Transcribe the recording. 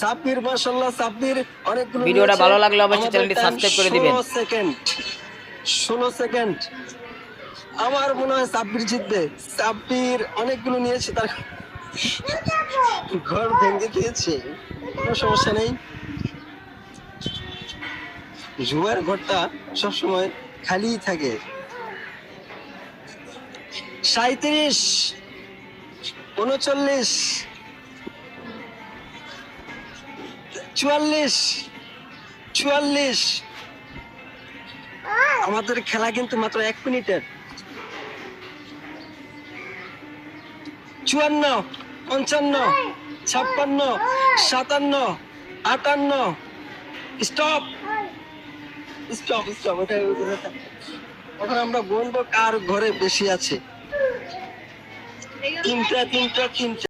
সাব্বির মাশাআল্লাহ, সাব্বির অনেকগুলো ভিডিওটা নিয়েছে। ভালো লাগলে অবশ্যই আমাদের চ্যানেলটি time সাবস্ক্রাইব করে দিবেন। 16 সেকেন্ড, 16 সেকেন্ড। আমার মনে হয় সাব্বির জিতবে। সাব্বির অনেকগুলো নিয়েছে, তার ঘর ভেঙে দিয়েছে, কোনো সমস্যা নেই। জুয়ার ঘরটা সবসময় খালিই থাকে। 37, 39, 44, 44। আমাদের খেলা কিন্তু মাত্র 1 মিনিটের। 54, 55, 56, 57, 58। Stop, stop, stop. এখন আমরা বলবো কার ঘরে বেশি আছে। তিনটা, তিনটা, তিনটা।